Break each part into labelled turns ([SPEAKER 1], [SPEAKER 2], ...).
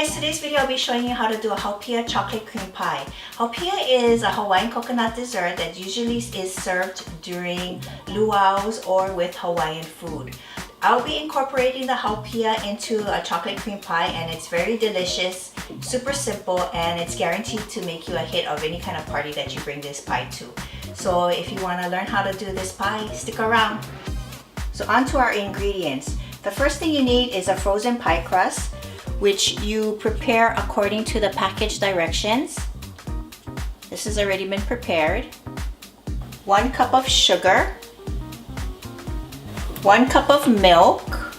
[SPEAKER 1] guys, today's video I'll be showing you how to do a Haupia Chocolate Cream Pie. Haupia is a Hawaiian coconut dessert that usually is served during luau's or with Hawaiian food. I'll be incorporating the Haupia into a chocolate cream pie, and it's very delicious, super simple, and it's guaranteed to make you a hit of any kind of party that you bring this pie to. So if you want to learn how to do this pie, stick around. So on to our ingredients. The first thing you need is a frozen pie crust, which you prepare according to the package directions. This has already been prepared. 1 cup of sugar, 1 cup of milk.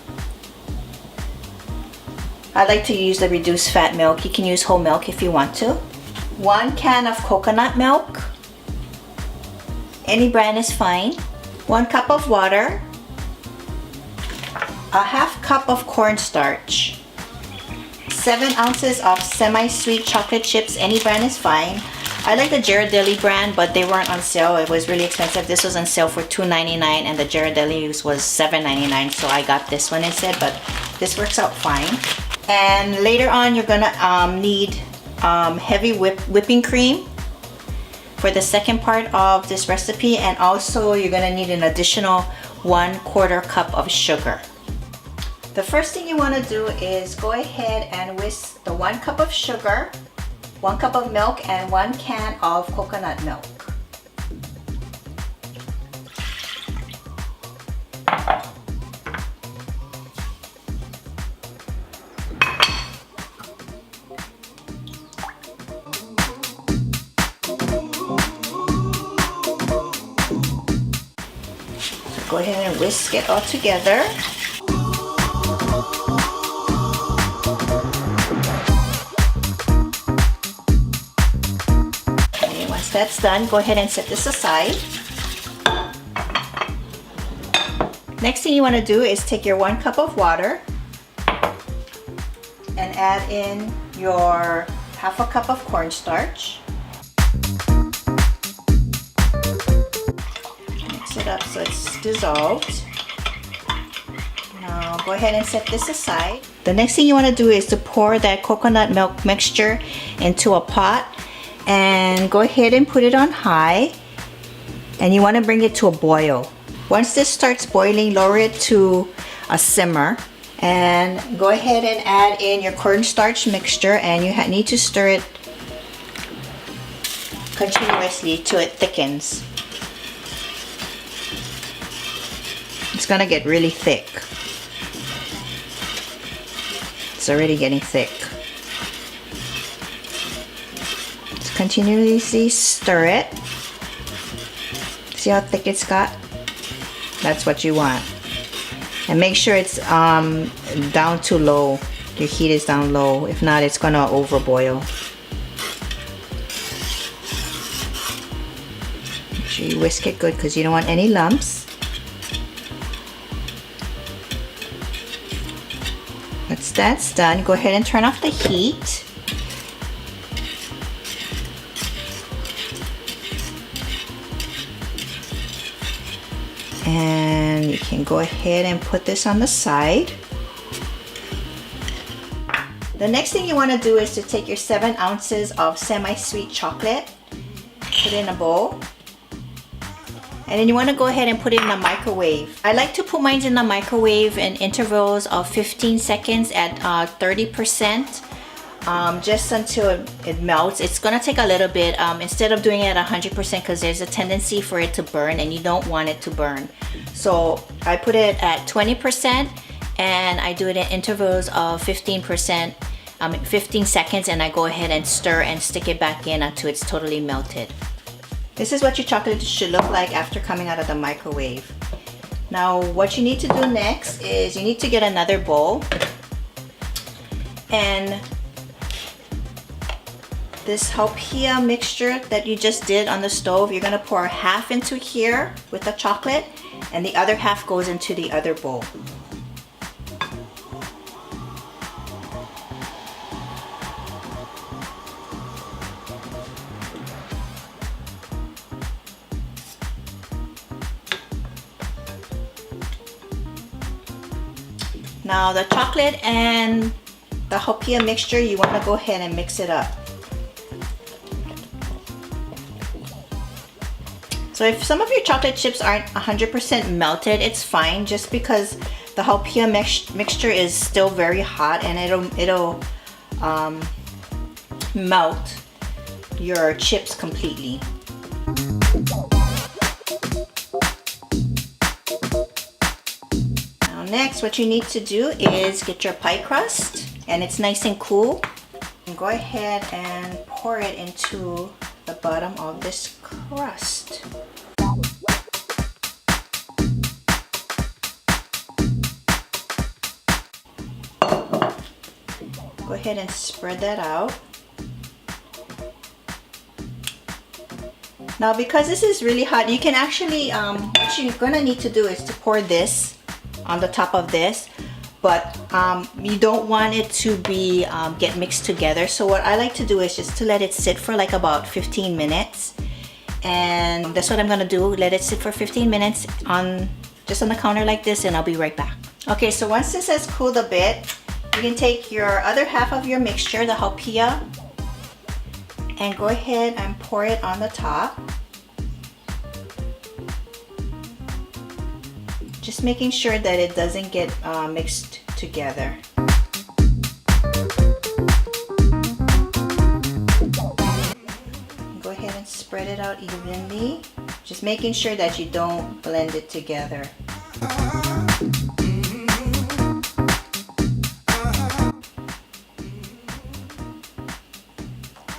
[SPEAKER 1] I like to use the reduced fat milk. You can use whole milk if you want to. 1 can of coconut milk. Any brand is fine. 1 cup of water. A half cup of cornstarch. 7 ounces of semi-sweet chocolate chips. Any brand is fine. I like the Ghirardelli brand, but they weren't on sale. It was really expensive. This was on sale for $2.99 and the Ghirardelli was $7.99, so I got this one instead, but this works out fine. And later on, you're gonna need heavy whipping cream for the second part of this recipe, and also you're gonna need an additional 1/4 cup of sugar. The first thing you want to do is go ahead and whisk the 1 cup of sugar, 1 cup of milk, and 1 can of coconut milk. So go ahead and whisk it all together. That's done, go ahead and set this aside. Next thing you want to do is take your 1 cup of water and add in your half a cup of cornstarch. Mix it up so it's dissolved. Now go ahead and set this aside. The next thing you want to do is to pour that coconut milk mixture into a pot, and go ahead and put it on high, and you want to bring it to a boil. Once this starts boiling, lower it to a simmer and go ahead and add in your cornstarch mixture, and you need to stir it continuously till it thickens. It's gonna get really thick. It's already getting thick. Continuously stir it. See how thick it's got? That's what you want. And make sure it's down to low. Your heat is down low. If not, it's gonna overboil. Make sure you whisk it good because you don't want any lumps. Once that's done, go ahead and turn off the heat. And you can go ahead and put this on the side. The next thing you want to do is to take your 7 ounces of semi-sweet chocolate, put it in a bowl, and then you want to go ahead and put it in the microwave. I like to put mine in the microwave in intervals of 15 seconds at 30%. Just until it melts. It's gonna take a little bit instead of doing it at 100% because there's a tendency for it to burn and you don't want it to burn. So I put it at 20% and I do it in intervals of 15 seconds, and I go ahead and stir and stick it back in until it's totally melted. This is what your chocolate should look like after coming out of the microwave. Now what you need to do next is you need to get another bowl, and this Haupia mixture that you just did on the stove, you're gonna pour half into here with the chocolate, and the other half goes into the other bowl. Now the chocolate and the Haupia mixture, you want to go ahead and mix it up. So if some of your chocolate chips aren't 100% melted, it's fine, just because the Haupia mixture is still very hot and it'll melt your chips completely. Now next, what you need to do is get your pie crust, and it's nice and cool. And go ahead and pour it into the bottom of this crust. Go ahead and spread that out. Now because this is really hot, you can actually, what you're gonna need to do is to pour this on the top of this, but you don't want it to be get mixed together. So what I like to do is just to let it sit for like about 15 minutes. And that's what I'm gonna do, let it sit for 15 minutes just on the counter like this, and I'll be right back. Okay, so once this has cooled a bit, you can take your other half of your mixture, the Haupia, and go ahead and pour it on the top. Just making sure that it doesn't get mixed together. Go ahead and spread it out evenly. Just making sure that you don't blend it together.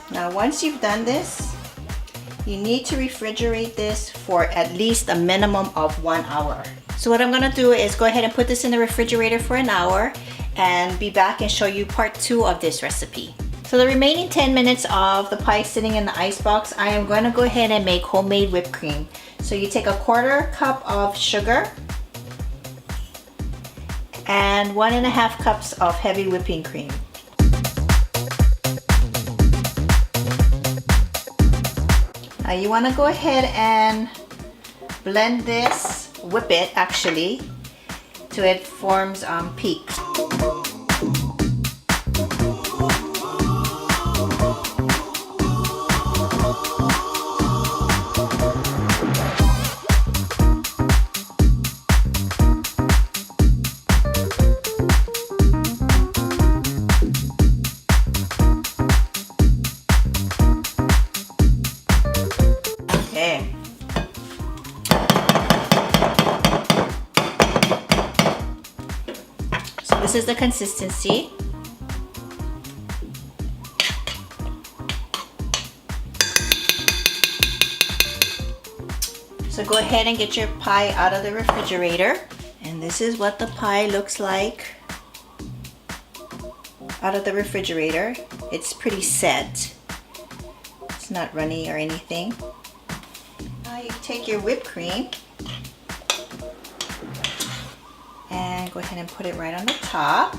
[SPEAKER 1] Now once you've done this, you need to refrigerate this for at least a minimum of 1 hour. So what I'm gonna do is go ahead and put this in the refrigerator for an hour and be back and show you part 2 of this recipe. So the remaining 10 minutes of the pie sitting in the ice box, I am gonna go ahead and make homemade whipped cream. So you take 1/4 cup of sugar and 1.5 cups of heavy whipping cream. Now you want to go ahead and blend this, whip it actually, till it forms peaks. This is the consistency. So go ahead and get your pie out of the refrigerator. And this is what the pie looks like out of the refrigerator. It's pretty set. It's not runny or anything. Now you take your whipped cream and go ahead and put it right on the top.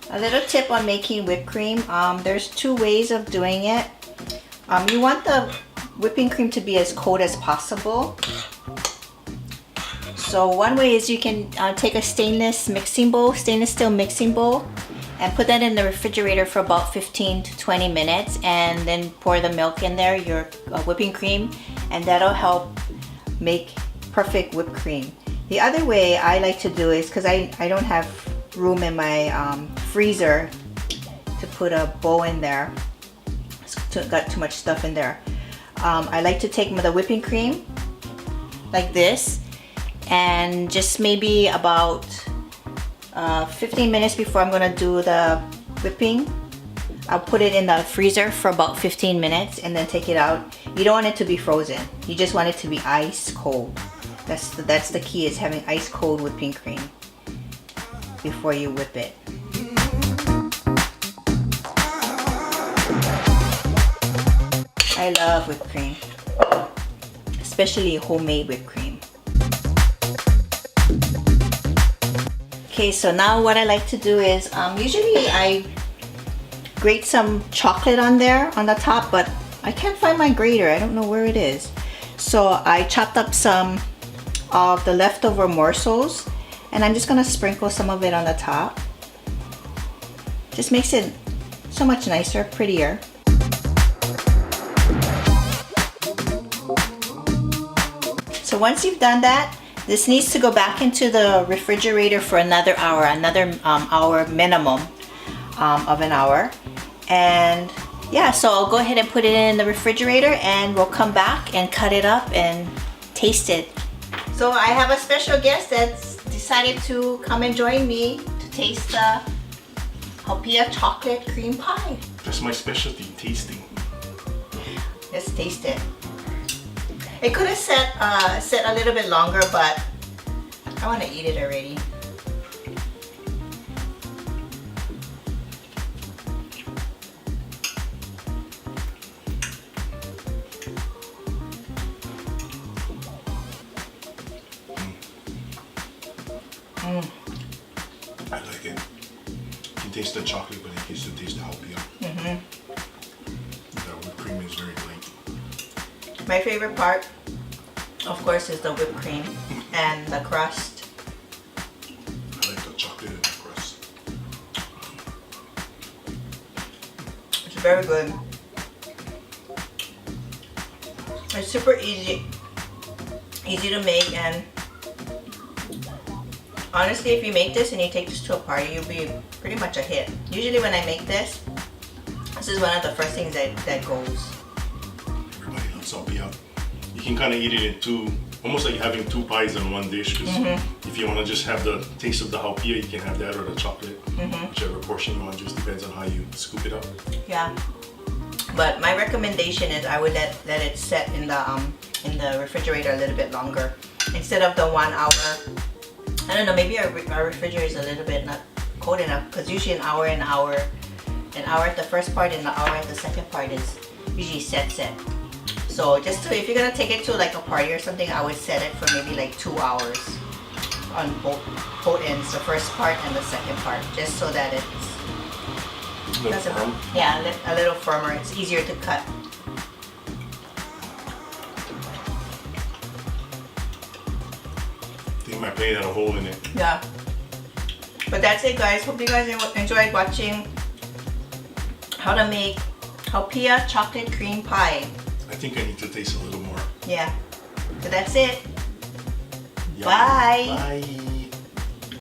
[SPEAKER 1] A little tip on making whipped cream, there's 2 ways of doing it. You want the whipping cream to be as cold as possible. So one way is you can take a stainless steel mixing bowl, and put that in the refrigerator for about 15 to 20 minutes, and then pour the milk in there, your whipping cream, and that'll help make perfect whipped cream. The other way I like to do is, because I don't have room in my freezer to put a bowl in there, got too much stuff in there. I like to take the whipping cream like this, and just maybe about 15 minutes before I'm gonna do the whipping, I'll put it in the freezer for about 15 minutes and then take it out. You don't want it to be frozen. You just want it to be ice cold. That's the key, is having ice cold whipping cream before you whip it. I love whipped cream, especially homemade whipped cream. Okay, so now what I like to do is, usually I grate some chocolate on there on the top, but I can't find my grater. I don't know where it is. So I chopped up some of the leftover morsels, and I'm just gonna sprinkle some of it on the top. Just makes it so much nicer, prettier. So once you've done that, this needs to go back into the refrigerator for another hour, hour minimum of an hour. And yeah, so I'll go ahead and put it in the refrigerator and we'll come back and cut it up and taste it. So I have a special guest that's decided to come and join me to taste the Haupia Chocolate Cream Pie.
[SPEAKER 2] That's my specialty, tasting.
[SPEAKER 1] Let's taste it. It could have set a little bit longer, but I want to eat it already.
[SPEAKER 2] I like it. You can taste the chocolate, but you can still taste the Haupia. That whipped cream is very light.
[SPEAKER 1] My favorite part, of course, is the whipped cream and the crust.
[SPEAKER 2] I like the chocolate and the crust.
[SPEAKER 1] It's very good. It's super easy to make, and honestly, if you make this and you take this to a party, you'll be pretty much a hit. Usually when I make this is one of the first things that goes.
[SPEAKER 2] Everybody loves Haupia. You can kind of eat it in two, almost like having two pies in one dish, because if you want to just have the taste of the Haupia, you can have that or the chocolate, whichever portion you want. Just depends on how you scoop it up.
[SPEAKER 1] Yeah, but my recommendation is I would let it set in the refrigerator a little bit longer instead of the 1 hour. I don't know, maybe our refrigerator is a little bit not cold enough, because usually an hour at the first part and an hour at the second part is usually set. So if you're gonna take it to like a party or something, I would set it for maybe like 2 hours on both ends, the first part and the second part, just so that it's
[SPEAKER 2] A little firm.
[SPEAKER 1] Yeah, a little firmer. It's easier to cut.
[SPEAKER 2] I think my plate had a hole in it.
[SPEAKER 1] Yeah. But that's it, guys. Hope you guys enjoyed watching how to make Haupia Chocolate Cream Pie.
[SPEAKER 2] I think I need to taste a little more.
[SPEAKER 1] Yeah. So that's it.
[SPEAKER 2] Yum.
[SPEAKER 1] Bye.
[SPEAKER 2] Bye.